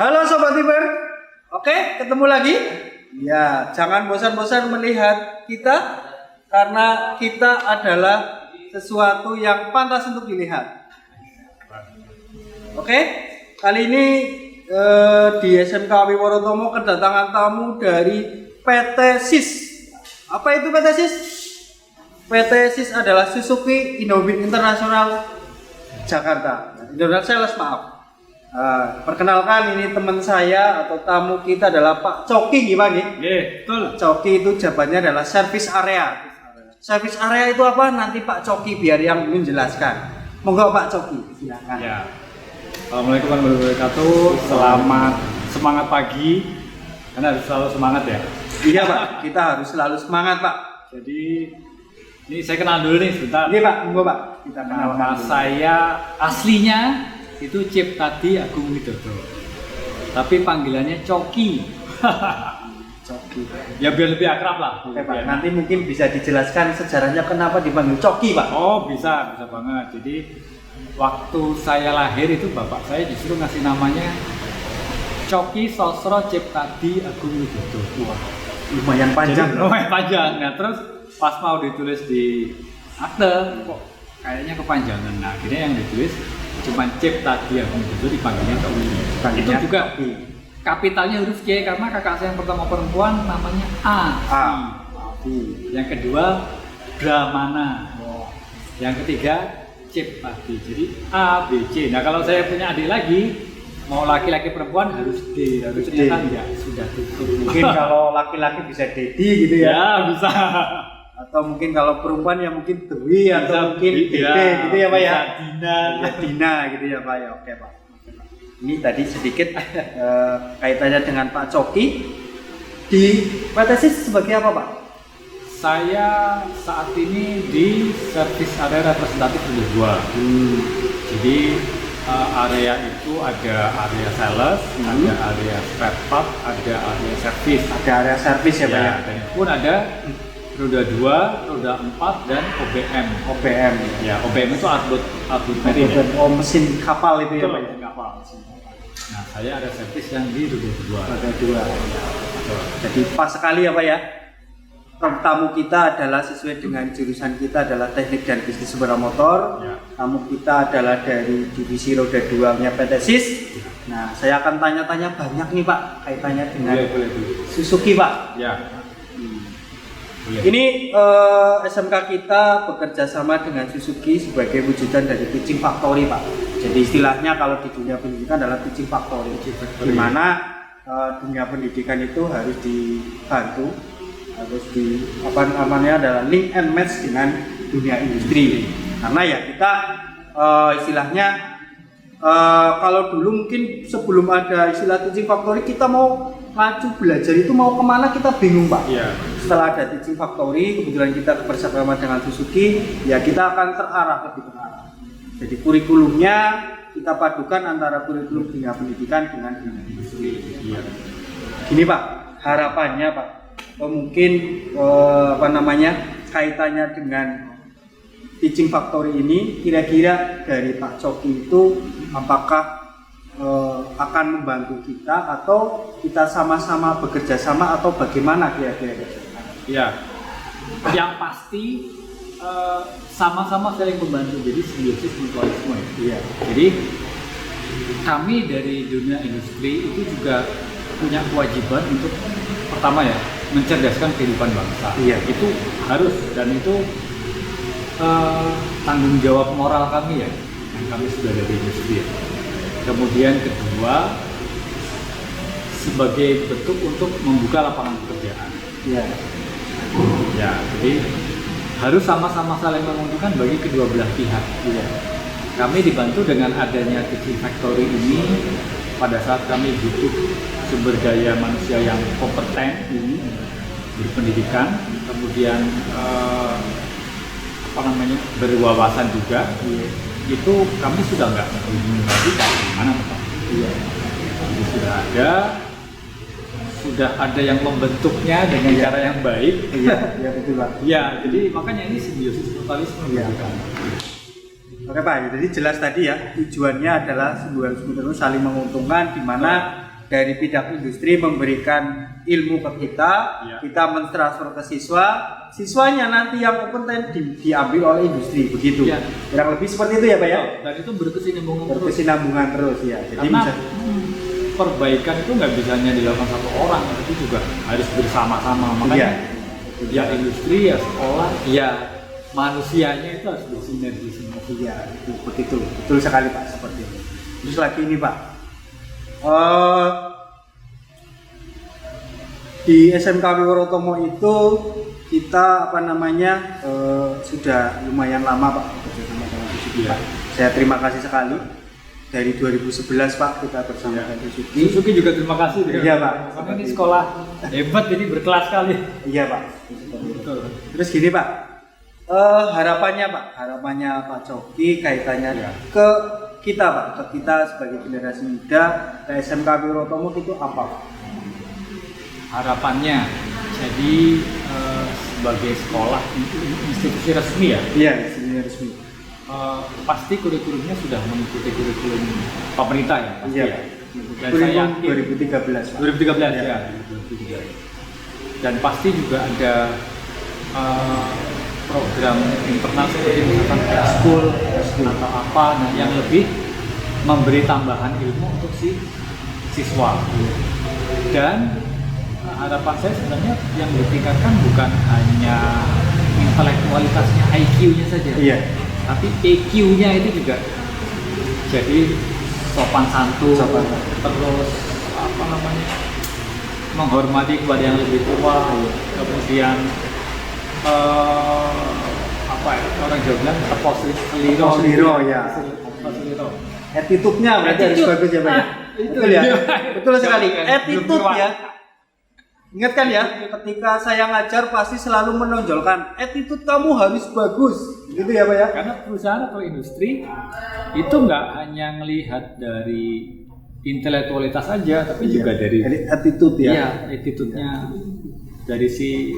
Halo Sobat Tiber, oke ketemu lagi. Ya, jangan bosan-bosan melihat kita karena kita adalah sesuatu yang pantas untuk dilihat. Oke, kali ini di SMK Wiworotomo kedatangan tamu dari PT SIS. Apa itu PT SIS? PT SIS adalah Suzuki Innobil International Jakarta. International Sales, maaf. Perkenalkan, ini teman saya atau tamu kita adalah Pak Coki, gimana nih? Betul. Coki itu jabatannya adalah service area. Service area itu apa? Nanti Pak Coki biar yang menjelaskan. Monggo Pak Coki, silakan. Ya. Assalamualaikum warahmatullahi wabarakatuh. Selamat semangat pagi. Karena harus selalu semangat ya. Iya Pak, kita harus selalu semangat Pak. Jadi ini saya kenal dulu nih sebentar. Iya Pak, monggo Pak. Kita kenalkan Nama dulu. saya aslinya itu Ciptadi Agung Widodo. Tapi panggilannya Coki. Coki. Ya biar lebih akrab lah. Oke Pak, nanti mungkin bisa dijelaskan sejarahnya kenapa dipanggil Coki Pak. Oh bisa banget. Jadi waktu saya lahir itu bapak saya justru ngasih namanya Coki Sosro Ciptadi Agung Widodo. Wah, lumayan panjang. Jadi, lumayan panjang. Nah terus pas mau ditulis di akte kok kayaknya kepanjangan. Nah akhirnya yang ditulis cuma Ciptadi Agung Widodo, dipanggilnya Coki. Itu juga kapitalnya huruf C karena kakak saya yang pertama perempuan namanya A. Yang kedua Brahmana. Yang ketiga Ciptadi. Jadi A, B, C. Nah kalau saya punya adik lagi, mau laki-laki perempuan harus D. Harus ternyata enggak, sudah tutup. Mungkin kalau laki-laki bisa Dedi gitu ya. Ya bisa. Atau mungkin kalau perempuan ya mungkin Dwi atau mungkin Dede gitu ya Pak ya. Dina. Ya, Dina gitu ya Pak ya. Oke Pak. Ini tadi sedikit kaitannya dengan Pak Coki. Di PT SIS sebagai apa Pak? Saya saat ini di service area representatif kedua. Jadi area itu ada area sales, ada area spare part, ada area service. Ada area servis ya Pak ya. Dan itu pun ada roda 2, roda 4 dan OBM. OBM. Ya, OBM itu outboard marine. Ya. Oh, mesin kapal itu ya Betul, Pak ya. kapal. Nah, saya ada servis yang di roda 2. Ada dua. Jadi pas sekali ya Pak ya. Tamu kita adalah sesuai dengan jurusan kita adalah teknik dan bisnis sepeda motor. Ya. Tamu kita adalah dari divisi roda 2-nya PT SIS. Nah, saya akan tanya-tanya banyak nih Pak kaitannya dengan Boleh. Suzuki Pak. Ya. Boleh. Ini SMK kita bekerja sama dengan Suzuki sebagai wujudan dari teaching factory Pak. Jadi istilahnya kalau di dunia pendidikan adalah teaching factory. Di mana dunia pendidikan itu harus dibantu, harus di apa namanya adalah link and match dengan dunia industri. Karena ya kita istilahnya kalau dulu mungkin sebelum ada istilah teaching factory kita mau maju belajar itu mau kemana kita bingung Pak. Iya. Setelah ada teaching factory, kebetulan kita bersama dengan Suzuki, ya kita akan lebih terarah. Jadi kurikulumnya kita padukan antara kurikulum dunia pendidikan dengan dunia industri. Iya. Gini Pak, harapannya Pak, mungkin kaitannya dengan teaching factory ini, kira-kira dari Pak Coki itu apakah akan membantu kita atau kita sama-sama bekerja sama atau bagaimana kira-kira? Ya, yang pasti sama-sama saling membantu, jadi simbiosis mutualisme. Iya. Jadi kami dari dunia industri itu juga punya kewajiban untuk pertama ya mencerdaskan kehidupan bangsa. Iya. Itu harus dan itu tanggung jawab moral kami ya, yang kami sudah dari industri. Ya. Kemudian kedua sebagai bentuk untuk membuka lapangan pekerjaan. Iya. Ya, jadi harus sama-sama saling menguntungkan bagi kedua belah pihak. Iya. Kami dibantu dengan adanya teaching factory ini pada saat kami butuh sumber daya manusia yang kompeten berpendidikan, kemudian berwawasan juga. Itu kami sudah nggak bingung lagi bagaimana Pak. Iya. Jadi sudah ada yang membentuknya dengan cara yang baik. Iya, iya betul Pak. Ya, jadi makanya ini simbiosis mutualisme. Iya. Oke Pak, jadi jelas tadi ya tujuannya adalah sebuah saling menguntungkan di mana dari bidang industri memberikan ilmu ke kita, kita mentransfer ke siswa, siswanya nanti yang kompeten diambil oleh industri, begitu. Kurang lebih seperti itu ya Pak ya. Dan itu berkesinambungan terus ya. Jadi karena perbaikan itu nggak bisa hanya dilakukan satu orang, itu juga harus bersama-sama. Makanya ya industri, ya sekolah, ya manusianya itu harus bersinergi semua. Iya, betul sekali Pak, seperti itu. Terus lagi ini Pak, di SMK Wiworotomo itu kita sudah lumayan lama Pak bekerja sama dengan Suzuki Pak. Saya terima kasih sekali. Dari 2011 Pak kita bersama dengan Suzuki. Suzuki juga terima kasih. Iya Pak. Karena ini sekolah hebat, jadi berkelas sekali. Iya Pak. Betul. Terus gini Pak, harapannya Pak Coki kaitannya ke kita Pak, ke kita sebagai generasi muda, ke SMK Wiworotomo itu apa Pak? Harapannya, jadi sebagai sekolah institusi resmi ya? Iya, institusi resmi. Pasti kurikulumnya sudah mengikuti kurikulum pemerintah ya? Pasti iya. Ya. Dan kurikulum saya 2013 Pak. 2013 ya. 2013. Dan pasti juga ada program internal seperti misalkan ekskul atau apa, nah yang lebih memberi tambahan ilmu untuk si siswa. Dan harapan saya sebenarnya yang ditingkatkan bukan hanya intelektualitasnya, IQ-nya saja, tapi EQ-nya itu juga jadi sopan santun, terus menghormati kepada yang lebih tua, kemudian orang Jawa bilang seliro ya. Attitude-nya berarti harus bagus ya Pak ya. Betul ya. Betul sekali. Attitude ya. Ingatkan ya, ketika saya ngajar pasti selalu menonjolkan attitude kamu harus bagus, gitu ya Pak ya. Karena perusahaan atau industri itu nggak hanya melihat dari intelektualitas saja, tapi juga dari attitude ya. Iya, attitude-nya dari si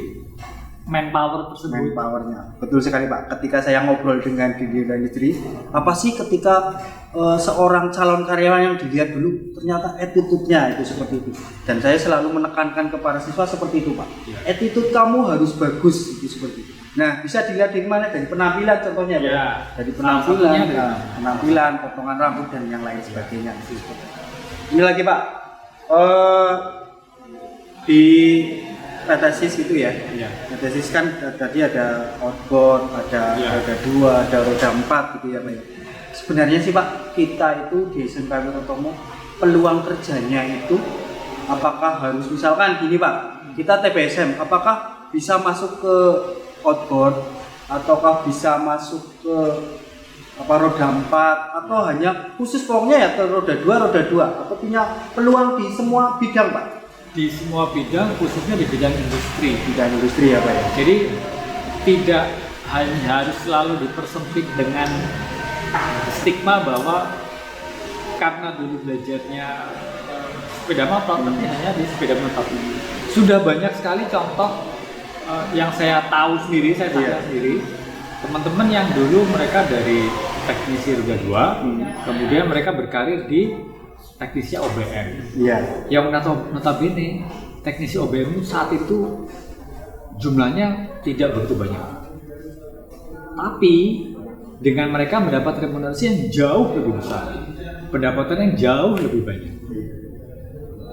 manpower tersebut. Manpowernya, betul sekali Pak. Ketika saya ngobrol dengan dunia industri, apa sih ketika seorang calon karyawan yang dilihat dulu, ternyata attitude-nya itu seperti itu. Dan saya selalu menekankan kepada siswa seperti itu Pak. Attitude kamu harus bagus, itu seperti itu. Nah, bisa dilihat dari mana? Dari penampilan contohnya Pak. Dari penampilan, potongan rambut dan yang lain sebagainya. Ini lagi Pak, di Petasis itu ya. Petasis kan tadi ada outboard, ada roda 2, ada roda 4 gitu ya Pak. Sebenarnya sih Pak, kita itu di SMK Wiworotomo peluang kerjanya itu apakah harus misalkan gini Pak, kita TBSM, apakah bisa masuk ke outboard ataukah bisa masuk ke roda 4 atau hanya khusus pokoknya ya ke roda 2 atau punya peluang di semua bidang Pak? Di semua bidang, khususnya di bidang industri. Bidang industri ya Pak ya. Jadi tidak hanya harus selalu dipersempit dengan stigma bahwa karena dulu belajarnya sepeda motor, tapi hanya di sepeda motor. Sudah banyak sekali contoh yang saya tahu sendiri, saya sadar sendiri, teman-teman yang dulu mereka dari teknisi roda 2, kemudian mereka berkarir di teknisi OBM. Yang notabene teknisi OBM saat itu jumlahnya tidak begitu banyak. Tapi dengan mereka mendapat remunerasi yang jauh lebih besar, pendapatan yang jauh lebih banyak.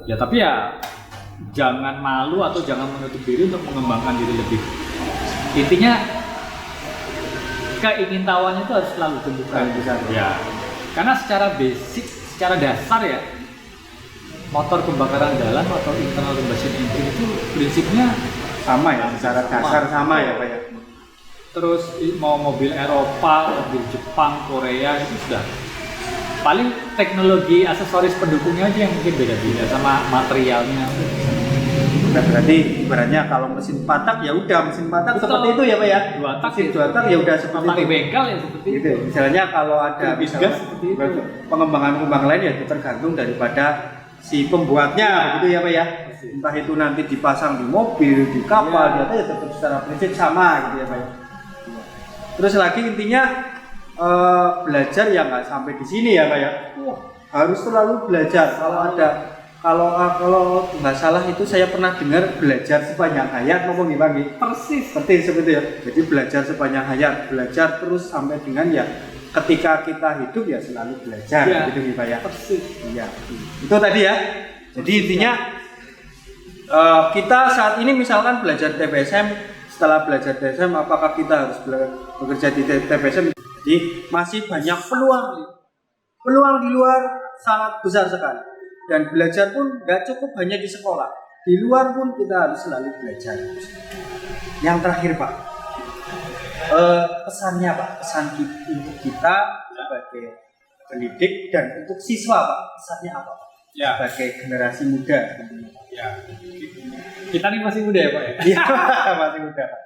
Ya tapi ya jangan malu atau jangan menutup diri untuk mengembangkan diri lebih. Intinya keingintahuannya itu harus selalu tumbuhkan. Ya. Karena secara basic, secara dasar ya, motor pembakaran dalam atau internal combustion engine itu prinsipnya sama ya, secara dasar sama ya Pak ya. Terus mau mobil Eropa, mobil Jepang, Korea itu sudah paling teknologi aksesoris pendukungnya aja yang mungkin beda-beda sama materialnya. Nah, berarti ibaratnya kalau mesin patak ya udah mesin patak seperti itu ya Pak ya. Mesin 2 tak ya udah seperti itu. itu. Bengkel ya seperti itu. Misalnya kalau ada gas seperti itu. Pengembangan lain ya itu tergantung daripada si pembuatnya begitu ya Pak ya. Entah itu nanti dipasang di mobil, di kapal, ya tetap secara prinsip sama gitu ya Pak ya. Terus lagi intinya belajar ya nggak sampai di sini ya Pak ya. Harus selalu belajar. Kalau ada kalau nggak salah itu saya pernah dengar belajar sepanjang hayat ngomong nih Pak. Persis. Seperti ya. Jadi belajar sepanjang hayat, belajar terus sampai dengan ya ketika kita hidup ya selalu belajar Ya, gitu nih Pak ya. persis. Iya. Itu tadi ya. Jadi intinya kita saat ini misalkan belajar TPSM, setelah belajar TPSM apakah kita harus bekerja di TPSM? Jadi masih banyak peluang di luar sangat besar sekali. Dan belajar pun nggak cukup hanya di sekolah, di luar pun kita harus selalu belajar. Yang terakhir Pak, pesannya Pak, pesan untuk kita sebagai pendidik dan untuk siswa Pak, pesannya apa Pak? Ya. Sebagai generasi muda. Ya. Kita nih masih muda ya Pak ya? Iya, masih muda Pak.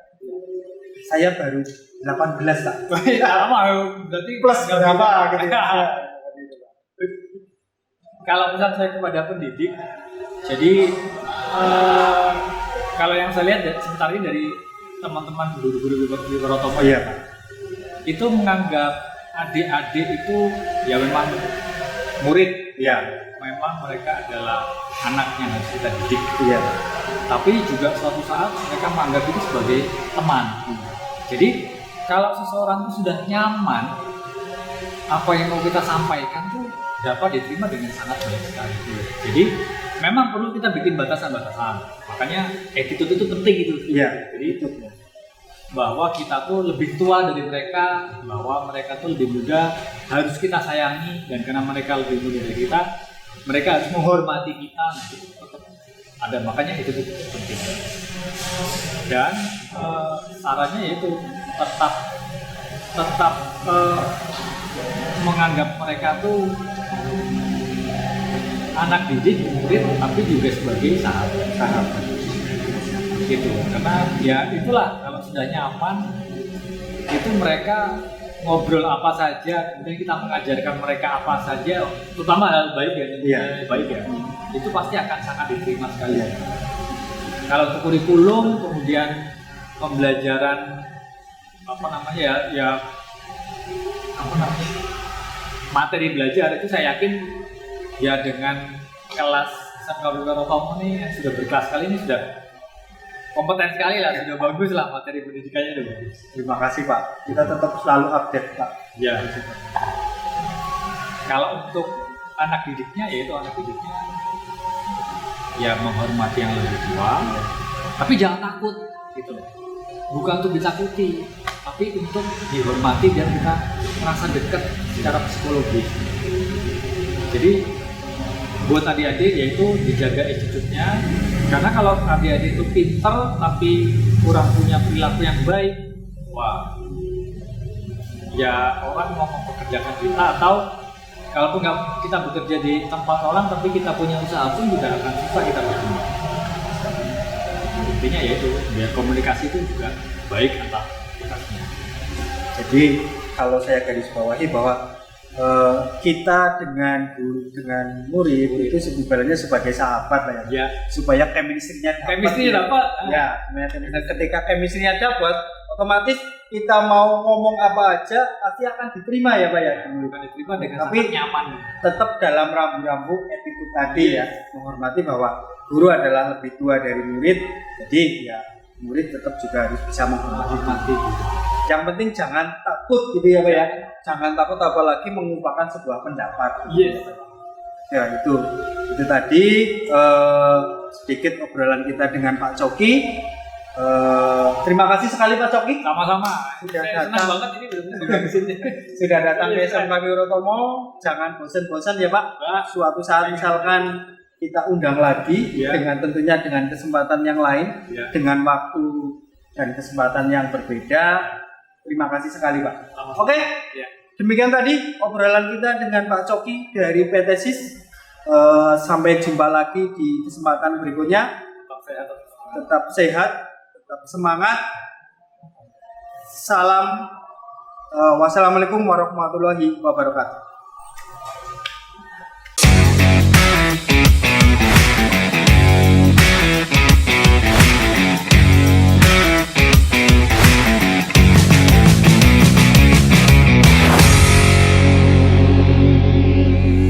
Saya baru 18 Pak. Lama berarti Plus berapa gitu ya? Kalau pesan saya kepada pendidik, jadi kalau yang saya lihat sebentar ini dari teman-teman guru-guru di Rotomo Iya, ya, itu menganggap adik-adik itu ya memang murid, iya, memang mereka adalah anak yang harus kita didik. iya. Tapi juga suatu saat mereka menganggap itu sebagai teman. Jadi kalau seseorang itu sudah nyaman, apa yang mau kita sampaikan tuh dapat diterima dengan sangat baik sekali. Jadi memang perlu kita bikin batasan-batasan. Makanya attitude itu penting itu. Iya, Jadi itu bahwa kita tuh lebih tua dari mereka, bahwa mereka tuh lebih muda, harus kita sayangi, dan karena mereka lebih muda dari kita, mereka harus menghormati kita. Nah, itu tetap ada, makanya itu penting. Dan sarannya yaitu tetap menganggap mereka tuh anak didik, murid, tapi juga sebagai sahabat gitu. Karena ya itulah, kalau sudah nyaman itu mereka ngobrol apa saja, kemudian kita mengajarkan mereka apa saja, terutama hal baik ya, Iya. baik ya, itu pasti akan sangat diterima sekali. Kalau untuk kurikulum, kemudian pembelajaran apa namanya ya apa namanya materi belajar, itu saya yakin ya dengan kelas SMK Rotomo ini yang sudah berkelas kali ini sudah kompeten sekali lah, sudah bagus lah, materi pendidikannya sudah bagus. Terima kasih Pak. Kita tetap selalu update Pak. Ya. Kalau untuk anak didiknya, yaitu anak didiknya ya menghormati yang lebih tua, tapi jangan takut gitu. Bukan untuk ditakuti, tapi untuk dihormati dan kita merasa dekat secara psikologis. Jadi buat adik-adik yaitu dijaga attitude-nya, karena kalau adik-adik itu pintar tapi kurang punya perilaku yang baik, wah ya orang mau mempekerjakan kita, atau kalaupun nggak kita bekerja di tempat orang tapi kita punya usaha pun juga akan susah kita berkembang. Intinya yaitu biar komunikasi itu juga baik antar kita semua. Jadi kalau saya garis bawahi bahwa kita dengan guru dengan murid itu sebenarnya sebagai sahabat lah ya. Ya. Supaya chemistry-nya dapat. Ya, dan ketika chemistry-nya dapat, otomatis kita mau ngomong apa aja pasti akan diterima ya Pak ya. Bukan diterima dengan tapi sangat nyaman. Tetap dalam rambu-rambu attitude tadi ya, menghormati bahwa guru adalah lebih tua dari murid, jadi ya murid tetap juga harus bisa menghormati. Yang penting jangan takut gitu ya Pak ya. Jangan takut apalagi mengungkapkan sebuah pendapat. Yes. Ya itu tadi sedikit obrolan kita dengan Pak Coki. Terima kasih sekali Pak Coki. Sama-sama. Sudah Saya datang. senang banget ini benar-benar di sini. Sudah datang ke SMK Rotomo. Jangan bosan-bosan ya Pak. Suatu saat misalkan kita undang lagi dengan tentunya dengan kesempatan yang lain, dengan waktu dan kesempatan yang berbeda. Terima kasih sekali Pak. Oke. Demikian tadi obrolan kita dengan Pak Coki dari PT SIS. Sampai jumpa lagi di kesempatan berikutnya. Tetap sehat, tetap semangat. Salam. Wassalamualaikum warahmatullahi wabarakatuh.